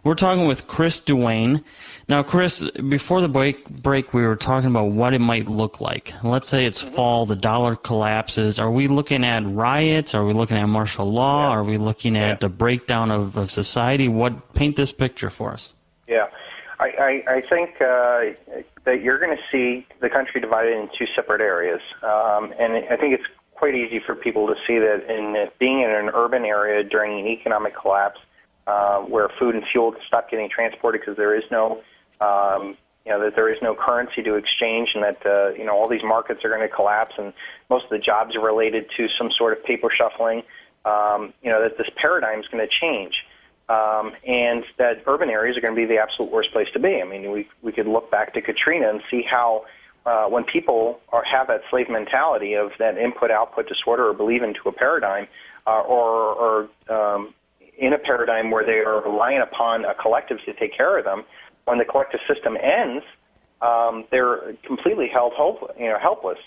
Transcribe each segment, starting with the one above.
We're talking with Chris Duane. Now, Chris, before the break, we were talking about what it might look like. Let's say it's fall, the dollar collapses. Are we looking at riots? Are we looking at martial law? Are we looking at a breakdown of society? Paint this picture for us. Yeah. I think that you're going to see the country divided in two separate areas. And I think it's quite easy for people to see that in being in an urban area during an economic collapse where food and fuel stop getting transported because there is no, that there is no currency to exchange, and that, all these markets are going to collapse, and most of the jobs are related to some sort of paper shuffling, that this paradigm is going to change. And that urban areas are going to be the absolute worst place to be. I mean, we could look back to Katrina and see how when people have that slave mentality of that input-output disorder or believe into a paradigm or in a paradigm where they are relying upon a collective to take care of them, when the collective system ends, they're completely helpless.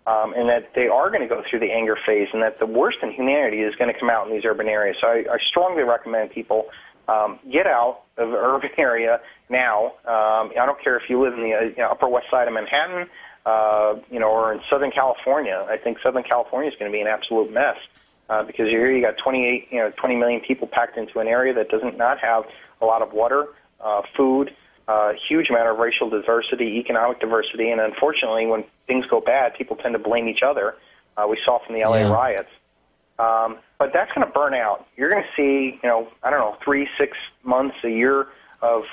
And that they are going to go through the anger phase, and that the worst in humanity is going to come out in these urban areas. So I strongly recommend people get out of the urban area now. I don't care if you live in the Upper West Side of Manhattan, or in Southern California. I think Southern California is going to be an absolute mess because here you got 20 million people packed into an area that does not have a lot of water, food, huge amount of racial diversity, economic diversity, and unfortunately, when things go bad, people tend to blame each other. We saw from the LA riots. But that's going to burn out. You're going to see, 3, 6 months, a year of,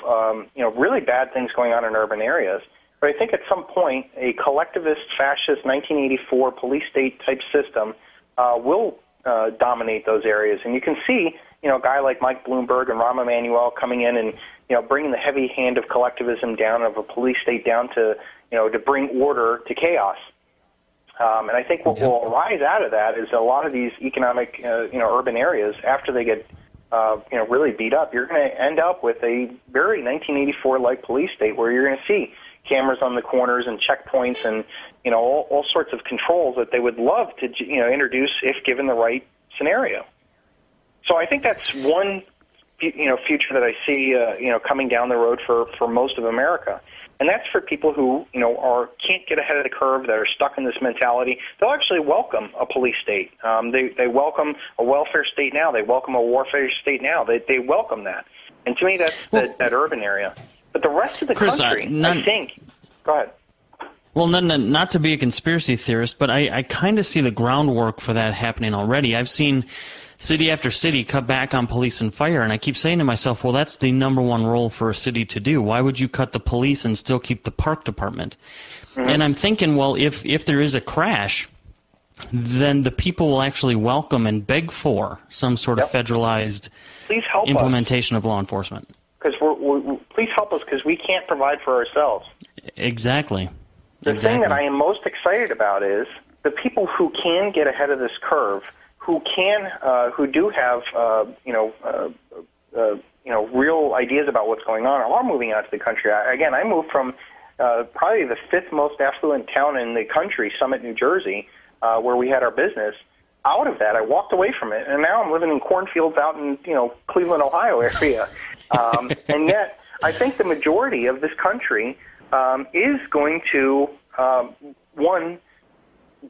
really bad things going on in urban areas. But I think at some point, a collectivist, fascist, 1984 police state type system will dominate those areas. And you can see, a guy like Mike Bloomberg and Rahm Emanuel coming in and, bringing the heavy hand of collectivism down, of a police state down to, to bring order to chaos. And I think what will arise out of that is a lot of these economic, urban areas, after they get, really beat up, you're going to end up with a very 1984-like police state where you're going to see cameras on the corners and checkpoints and, all sorts of controls that they would love to, introduce if given the right scenario. So I think that's one, future that I see, coming down the road for most of America. And that's for people who, can't get ahead of the curve, that are stuck in this mentality. They'll actually welcome a police state. They welcome a welfare state now. They welcome a warfare state now. They welcome that. And to me, that's that urban area. But the rest of the country, I think... Go ahead. Well, not to be a conspiracy theorist, but I kind of see the groundwork for that happening already. I've seen city after city cut back on police and fire, and I keep saying to myself, well, that's the number one role for a city to do. Why would you cut the police and still keep the park department? Mm-hmm. And I'm thinking, well, if there is a crash, then the people will actually welcome and beg for some sort of federalized implementation of law enforcement. Because please help us, because we can't provide for ourselves. Exactly. The thing that I am most excited about is the people who can get ahead of this curve, who do have, real ideas about what's going on, are moving out to the country. I moved from probably the 5th most affluent town in the country, Summit, New Jersey, where we had our business. Out of that, I walked away from it, and now I'm living in cornfields out in, Cleveland, Ohio area. And yet, I think the majority of this country is going to, one,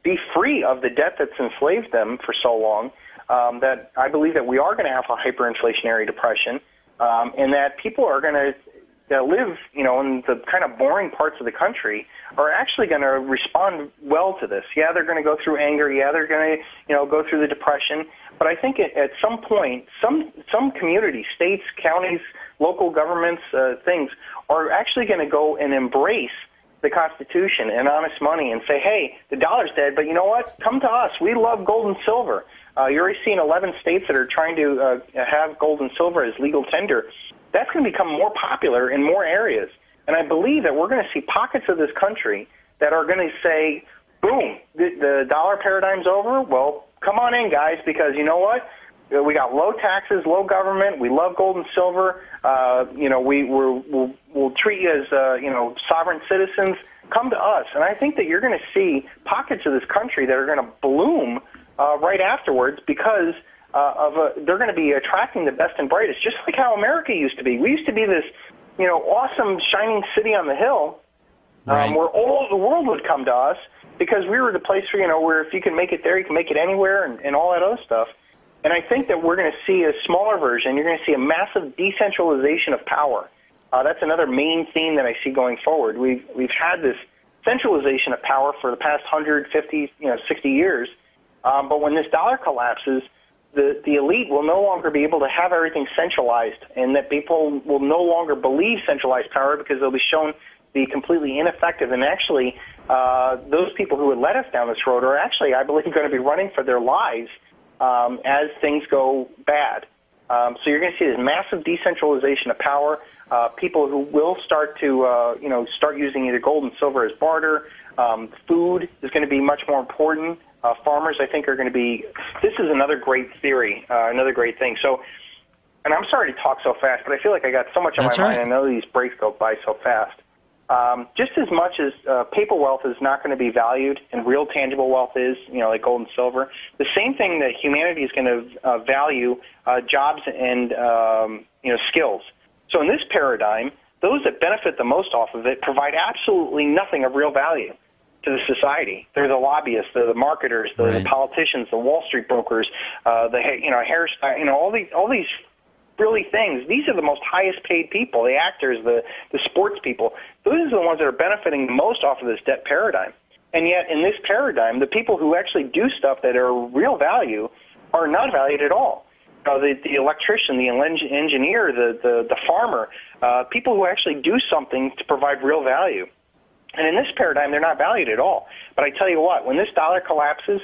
be free of the debt that's enslaved them for so long, that I believe that we are going to have a hyperinflationary depression, and that people are going to live, in the kind of boring parts of the country are actually going to respond well to this. Yeah, they're going to go through anger. Yeah, they're going to, go through the depression. But I think at some point, some communities, states, counties, local governments, things are actually going to go and embrace the Constitution and honest money and say, hey, the dollar's dead, but you know what? Come to us. We love gold and silver. You're already seeing 11 states that are trying to have gold and silver as legal tender. That's going to become more popular in more areas. And I believe that we're going to see pockets of this country that are going to say, boom, the dollar paradigm's over. Well, come on in, guys, because you know what? We got low taxes, low government. We love gold and silver. We'll treat you as sovereign citizens. Come to us, and I think that you're going to see pockets of this country that are going to bloom right afterwards because they're going to be attracting the best and brightest, just like how America used to be. We used to be this, awesome shining city on the hill, right. Where all the world would come to us because we were the place where if you can make it there, you can make it anywhere, and all that other stuff. And I think that we're going to see a smaller version. You're going to see a massive decentralization of power. That's another main theme that I see going forward. We've had this centralization of power for the past 150, 60 years. But when this dollar collapses, the elite will no longer be able to have everything centralized, and that people will no longer believe centralized power because they'll be shown to be completely ineffective. And actually, those people who would let us down this road are actually, I believe, going to be running for their lives as things go bad. So you're going to see this massive decentralization of power. People who will start to, start using either gold and silver as barter. Food is going to be much more important. Farmers, I think, are going to be. This is another great theory, another great thing. So, and I'm sorry to talk so fast, but I feel like I got so much on my mind. I know these breaks go by so fast. Just as much as paper wealth is not going to be valued and real tangible wealth is, like gold and silver, the same thing that humanity is going to value jobs and, skills. So in this paradigm, those that benefit the most off of it provide absolutely nothing of real value to the society. They're the lobbyists, they're the marketers, they're the politicians, the Wall Street brokers, hairstyle, all these really things. These are the most highest paid people, the actors, the sports people. Those are the ones that are benefiting the most off of this debt paradigm. And yet in this paradigm, the people who actually do stuff that are real value are not valued at all. The electrician, the engineer, the farmer, people who actually do something to provide real value. And in this paradigm, they're not valued at all. But I tell you what, when this dollar collapses,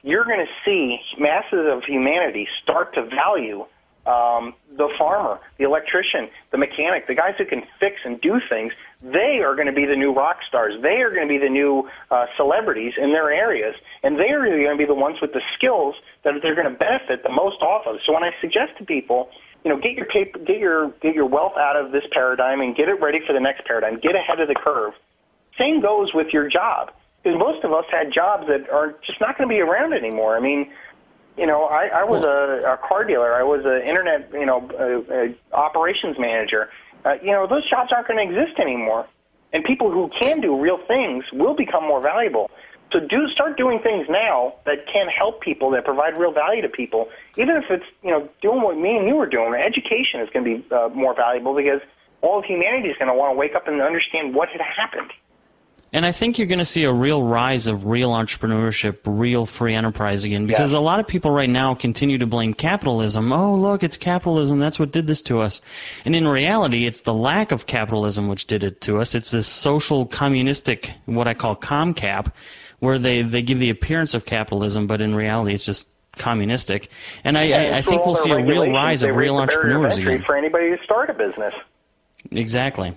you're going to see masses of humanity start to value the farmer, the electrician, the mechanic, the guys who can fix and do things. They are going to be the new rock stars. They are going to be the new celebrities in their areas, and they are really going to be the ones with the skills that they're going to benefit the most off of. So when I suggest to people, get your wealth out of this paradigm and get it ready for the next paradigm, get ahead of the curve. Same goes with your job, because most of us had jobs that are just not going to be around anymore. I mean, I was a car dealer. I was an internet, operations manager. Those jobs aren't going to exist anymore. And people who can do real things will become more valuable. So start doing things now that can help people, that provide real value to people. Even if it's, doing what me and you were doing. Education is going to be more valuable because all of humanity is going to want to wake up and understand what had happened. And I think you're going to see a real rise of real entrepreneurship, real free enterprise again, because a lot of people right now continue to blame capitalism. Oh, look, it's capitalism. That's what did this to us. And in reality, it's the lack of capitalism which did it to us. It's this social communistic, what I call ComCap, where they give the appearance of capitalism, but in reality, it's just communistic. And I think we'll see a real rise of real entrepreneurs again. For anybody to start a business. Exactly.